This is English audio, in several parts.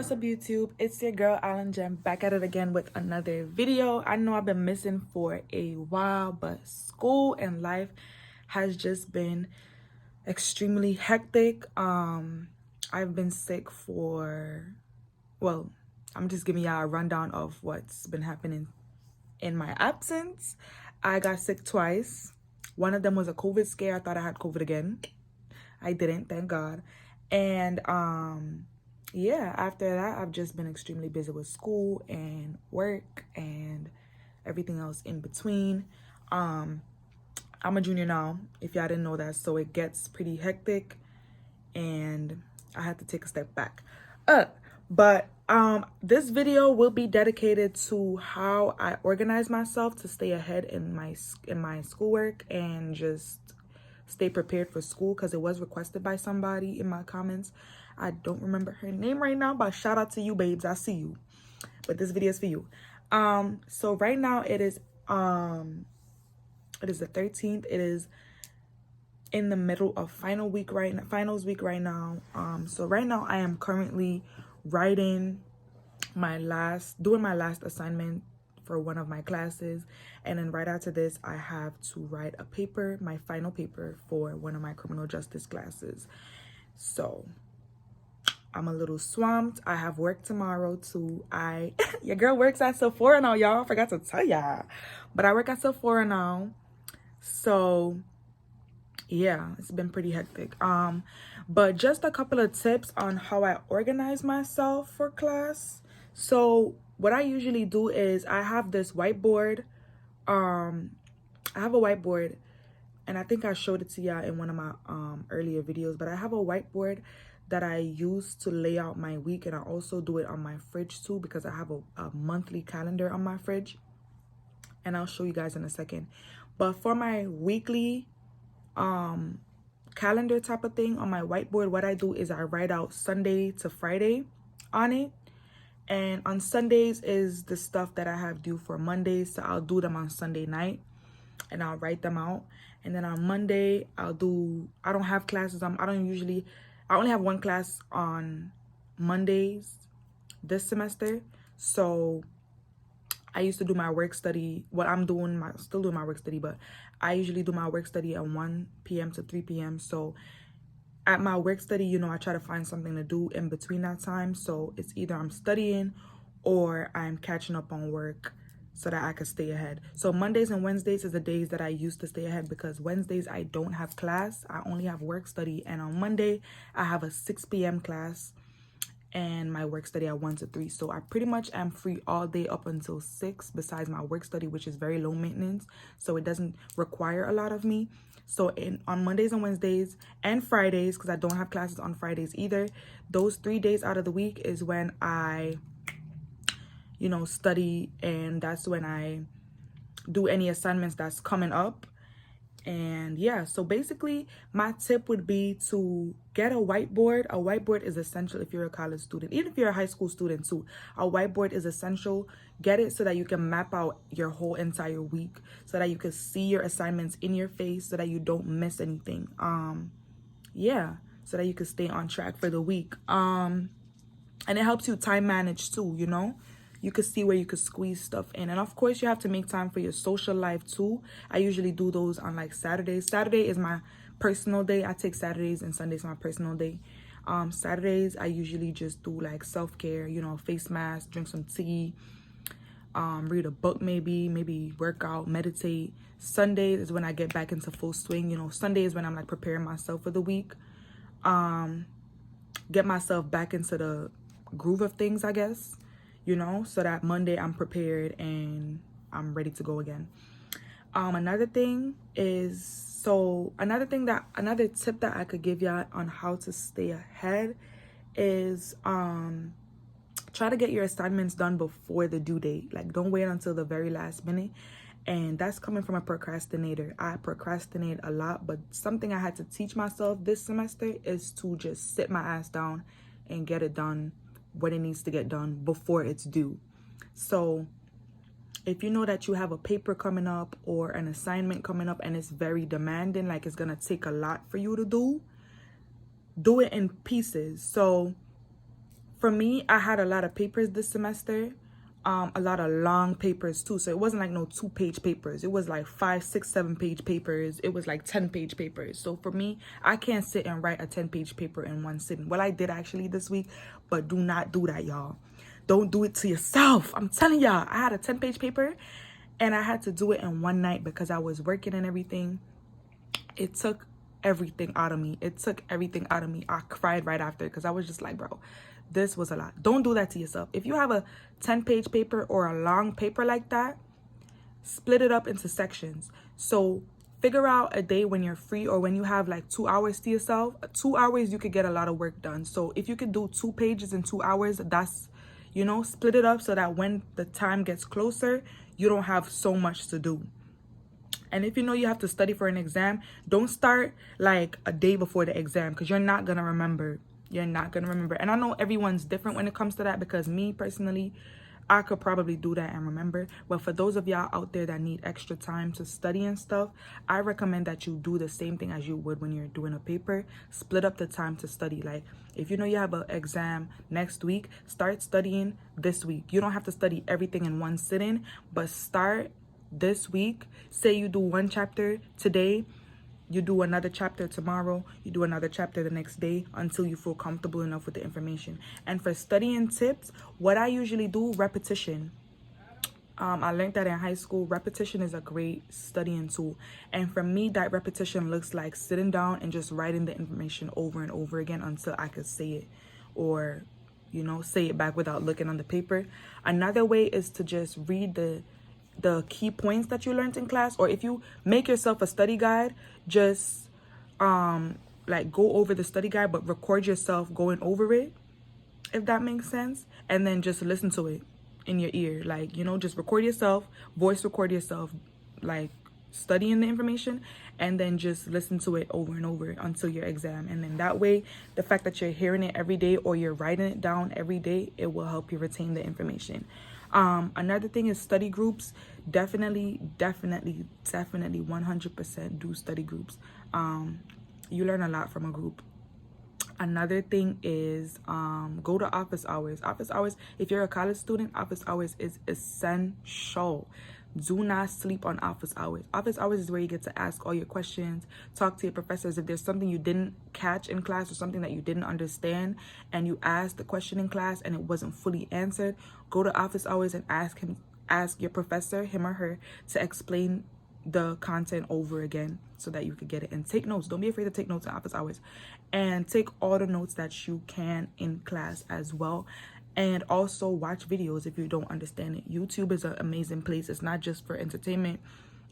What's up, YouTube? It's your girl Alan Gem back at it again with another video. I know I've been missing for a while, but school and life has just been extremely hectic. I've been sick I'm just giving y'all a rundown of what's been happening in my absence. I got sick twice. One of them was a COVID scare. I thought I had COVID again. I didn't, thank God. And yeah, after that, I've just been extremely busy with school and work and everything else in between. I'm a junior now, if y'all didn't know that, so it gets pretty hectic and I had to take a step back. But this video will be dedicated to how I organize myself to stay ahead in my schoolwork and just stay prepared for school, because it was requested by somebody in my comments. I don't remember her name right now, but shout out to you, babes. I see you. But this video is for you. So right now it is the 13th. It is in the middle of finals week right now. So right now I am currently doing my last assignment for one of my classes, and then right after this I have to write a paper, my final paper for one of my criminal justice classes. So I'm a little swamped. I have work tomorrow too. Your girl works at Sephora now, y'all. I forgot to tell y'all, but I work at Sephora now. So yeah, it's been pretty hectic. But just a couple of tips on how I organize myself for class. So what I usually do is I have this whiteboard. I have a whiteboard, and I think I showed it to y'all in one of my earlier videos, but I have a whiteboard that I use to lay out my week, and I also do it on my fridge too, because I have a monthly calendar on my fridge, and I'll show you guys in a second. But for my weekly calendar type of thing on my whiteboard, what I do is I write out Sunday to Friday on it, and on Sundays is the stuff that I have due for Mondays, so I'll do them on Sunday night and I'll write them out. And then on Monday I don't have classes. I only have one class on Mondays this semester, so I used to do my work study. Still doing my work study, but I usually do my work study at 1 p.m. to 3 p.m. So at my work study, I try to find something to do in between that time. So it's either I'm studying or I'm catching up on work so that I can stay ahead. So Mondays and Wednesdays is the days that I used to stay ahead, because Wednesdays I don't have class. I only have work study. And on Monday, I have a 6 p.m. class and my work study at 1 to 3. So I pretty much am free all day up until 6, besides my work study, which is very low maintenance, so it doesn't require a lot of me. So on Mondays and Wednesdays and Fridays, because I don't have classes on Fridays either, those 3 days out of the week is when I study, and that's when I do any assignments that's coming up. And yeah, so basically my tip would be to get a whiteboard. A whiteboard is essential if you're a college student, even if you're a high school student too. A whiteboard is essential. Get it so that you can map out your whole entire week, so that you can see your assignments in your face, so that you don't miss anything. Yeah, so that you can stay on track for the week. And it helps you time manage too, You could see where you could squeeze stuff in. And of course, you have to make time for your social life too. I usually do those on like Saturdays. Saturday is my personal day. I take Saturdays and Sundays my personal day. Saturdays, I usually just do like self-care, face mask, drink some tea, read a book, maybe work out, meditate. Sundays is when I get back into full swing. Sunday is when I'm like preparing myself for the week. Get myself back into the groove of things, I guess. So that Monday I'm prepared and I'm ready to go again. Another tip that I could give y'all on how to stay ahead is try to get your assignments done before the due date. Like, don't wait until the very last minute. And that's coming from a procrastinator. I procrastinate a lot, but something I had to teach myself this semester is to just sit my ass down and get it done when it needs to get done before it's due. So if you know that you have a paper coming up or an assignment coming up and it's very demanding, like it's gonna take a lot for you to do it in pieces. So For me, I had a lot of papers this semester, a lot of long papers too. So it wasn't like no 2-page papers. It was like 5, 6, 7-page papers. It was like 10-page papers. So for me, I can't sit and write a 10-page paper in one sitting. Well, I did actually this week, but do not do that, y'all. Don't do it to yourself. I'm telling y'all, I had a 10-page paper and I had to do it in one night because I was working and everything. It took everything out of me. I cried right after because I was just like, bro, this was a lot. Don't do that to yourself. If you have a 10-page paper or a long paper like that, split it up into sections. So figure out a day when you're free or when you have like 2 hours to yourself. 2 hours, you could get a lot of work done. So if you could do 2 pages in 2 hours, that's, you know, split it up so that when the time gets closer, you don't have so much to do. And if you know you have to study for an exam, don't start like a day before the exam because you're not going to remember. And I know everyone's different when it comes to that because me personally, I could probably do that and remember. But for those of y'all out there that need extra time to study and stuff, I recommend that you do the same thing as you would when you're doing a paper. Split up the time to study. Like if you know you have an exam next week, start studying this week. You don't have to study everything in one sitting, but start this week. Say you do 1 chapter today, you do another chapter tomorrow, you do another chapter the next day until you feel comfortable enough with the information. And for studying tips, what I usually do, repetition. I learned that in high school. Repetition is a great studying tool. And for me, that repetition looks like sitting down and just writing the information over and over again until I could say it or, you know, say it back without looking on the paper. Another way is to just read the key points that you learned in class, or if you make yourself a study guide, just like go over the study guide but record yourself going over it, if that makes sense, and then just listen to it in your ear. Like, you know, just record yourself, voice record yourself, like studying the information, and then just listen to it over and over until your exam. And then that way, the fact that you're hearing it every day or you're writing it down every day, it will help you retain the information. Another thing is study groups. Definitely 100% do study groups. You learn a lot from a group. Another thing is go to office hours. If you're a college student, office hours is essential. Do not sleep on office hours. Office hours is where you get to ask all your questions, talk to your professors. If there's something you didn't catch in class or something that you didn't understand and you asked the question in class and it wasn't fully answered, go to office hours and ask your professor, him or her, to explain the content over again so that you could get it. And take notes. Don't be afraid to take notes in office hours. And take all the notes that you can in class as well. And also watch videos if you don't understand it. YouTube is an amazing place. It's not just for entertainment.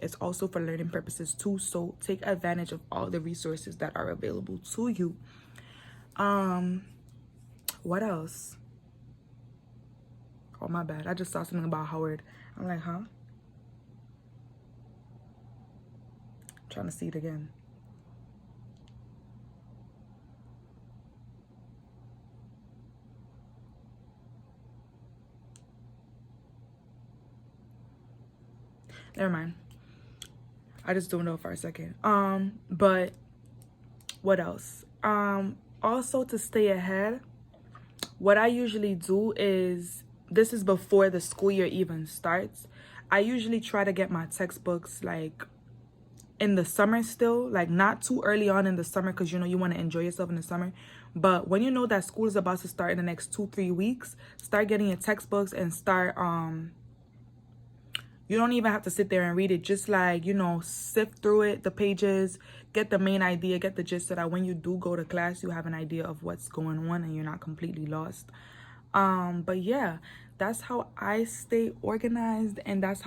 It's also for learning purposes too. So take advantage of all the resources that are available to you. What else? Oh, my bad. I just saw something about Howard. I'm like, huh? Trying to see it again. Never mind. I just don't know for a second. But what else? Also to stay ahead, what I usually do is, this is before the school year even starts, I usually try to get my textbooks like in the summer still, like not too early on in the summer because you know you want to enjoy yourself in the summer. But when you know that school is about to start in the next 2-3 weeks, start getting your textbooks and start you don't even have to sit there and read it. Just like, you know, sift through it, the pages, get the main idea, get the gist so that when you do go to class, you have an idea of what's going on and you're not completely lost. But yeah, that's how I stay organized, and that's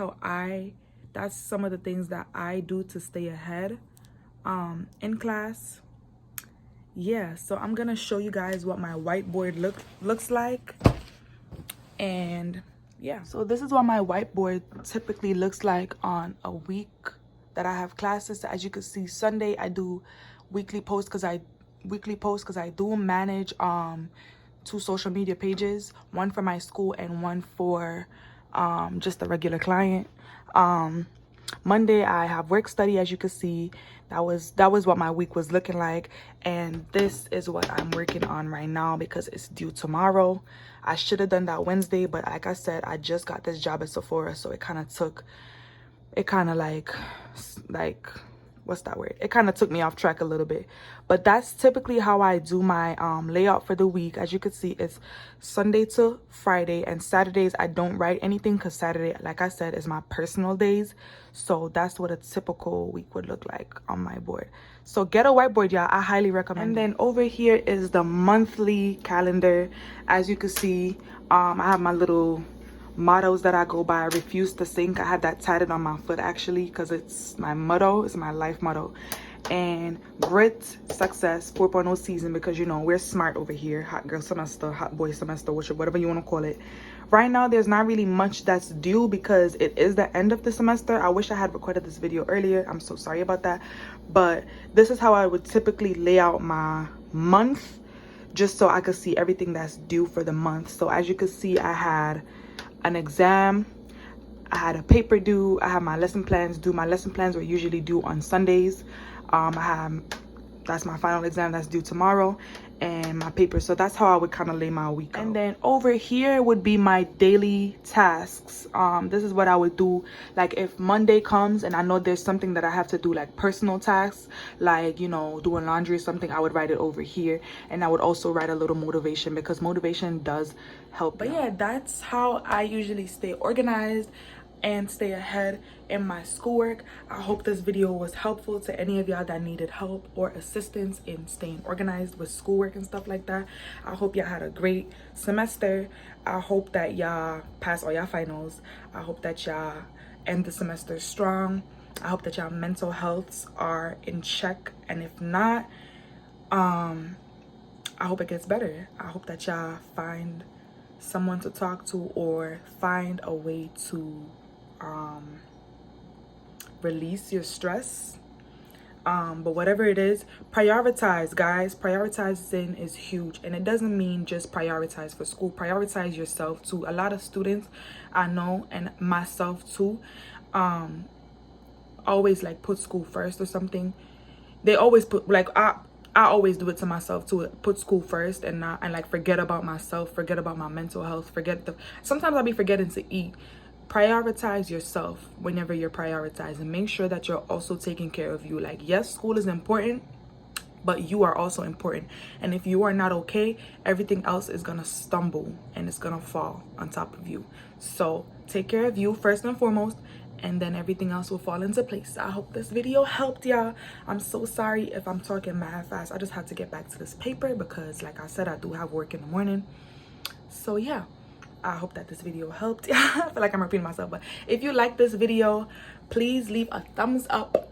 some of the things that I do to stay ahead in class. Yeah, so I'm gonna show you guys what my whiteboard looks like. And yeah, so this is what my whiteboard typically looks like on a week that I have classes. As you can see, Sunday I do weekly posts because I do manage 2 social media pages, one for my school and one for just a regular client. Monday I have work study. As you can see, that was what my week was looking like, and this is what I'm working on right now because it's due tomorrow. I should have done that Wednesday, but like I said, I just got this job at Sephora, so it kind of like what's that word, it kind of took me off track a little bit. But that's typically how I do my layout for the week. As you can see, it's Sunday to Friday, and Saturdays I don't write anything because Saturday, like I said, is my personal days. So that's what a typical week would look like on my board. So get a whiteboard, y'all. I highly recommend. And then over here is the monthly calendar. As you can see, I have my little mottos that I go by. I refuse to sink. I have that tatted on my foot actually because it's my motto. It's my life motto. And grit, success, 4.0 season, because you know we're smart over here. Hot girl semester, hot boy semester, whatever you want to call it. Right now there's not really much that's due because it is the end of the semester. I wish I had recorded this video earlier. I'm so sorry about that. But this is how I would typically lay out my month, just so I could see everything that's due for the month. So as you can see, I had an exam, I had a paper due, I have my lesson plans due. My lesson plans were usually due on Sundays. That's my final exam that's due tomorrow, and my paper. So that's how I would kind of lay my week out. And then over here would be my daily tasks. This is what I would do. Like if Monday comes and I know there's something that I have to do, like personal tasks, like, you know, doing laundry or something, I would write it over here. And I would also write a little motivation because motivation does help. But yeah, that's how I usually stay organized and stay ahead in my schoolwork. I hope this video was helpful to any of y'all that needed help or assistance in staying organized with schoolwork and stuff like that. I hope y'all had a great semester. I hope that y'all pass all y'all finals. I hope that y'all end the semester strong. I hope that y'all mental healths are in check, and if not, I hope it gets better. I hope that y'all find someone to talk to or find a way to release your stress. But whatever it is, prioritize, guys. Prioritizing is huge, and it doesn't mean just prioritize for school. Prioritize yourself too. A lot of students I know, and myself too, always like put school first or something. They always put, like, I always do it to myself too, put school first and like forget about myself, forget about my mental health, sometimes I'll be forgetting to eat. Prioritize yourself whenever you're prioritizing. Make sure that you're also taking care of you. Like, yes, school is important, but you are also important. And if you are not okay, everything else is gonna stumble and it's gonna fall on top of you. So take care of you first and foremost, and then everything else will fall into place. I hope this video helped y'all. I'm so sorry if I'm talking mad fast. I just had to get back to this paper because, like I said, I do have work in the morning. So yeah, I hope that this video helped. I feel like I'm repeating myself, but if you like this video, please leave a thumbs up,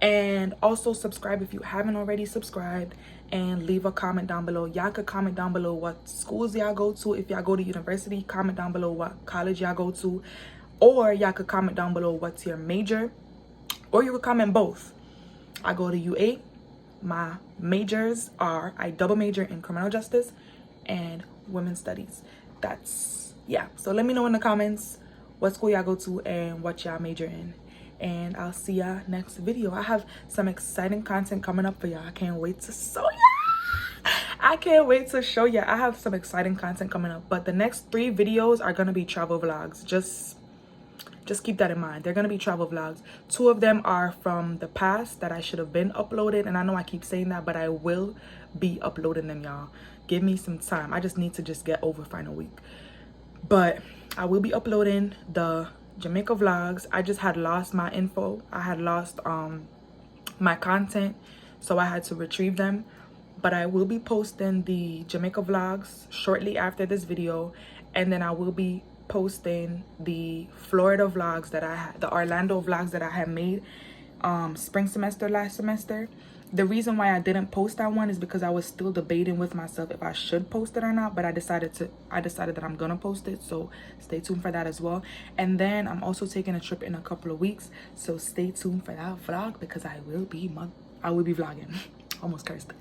and also subscribe if you haven't already subscribed, and leave a comment down below. Y'all could comment down below what schools y'all go to. If y'all go to university, comment down below what college y'all go to, or y'all could comment down below what's your major, or you could comment both. I go to UA. My majors are, I double major in criminal justice and women's studies. That's, yeah, so let me know in the comments what school y'all go to and what y'all major in, and I'll see y'all next video. I have some exciting content coming up for y'all. I can't wait to show y'all. I can't wait to show y'all. I have some exciting content coming up, but the next 3 videos are gonna be travel vlogs. Just keep that in mind. They're gonna be travel vlogs. 2 of them are from the past that I should have been uploaded, and I know I keep saying that, but I will be uploading them, y'all. Give me some time. I just need to just get over final week, but I will be uploading the Jamaica vlogs. I just had lost my info. I had lost my content, so I had to retrieve them, but I will be posting the Jamaica vlogs shortly after this video, and then I will be posting the Florida vlogs that I had, the Orlando vlogs that I had made spring semester last semester. The reason why I didn't post that one is because I was still debating with myself if I should post it or not, but I decided that I'm gonna post it, so stay tuned for that as well. And then I'm also taking a trip in a couple of weeks, so stay tuned for that vlog because I will be vlogging. Almost cursed.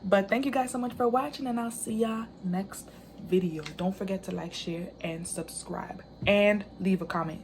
But thank you guys so much for watching, and I'll see y'all next video. Don't forget to like, share, and subscribe, and leave a comment.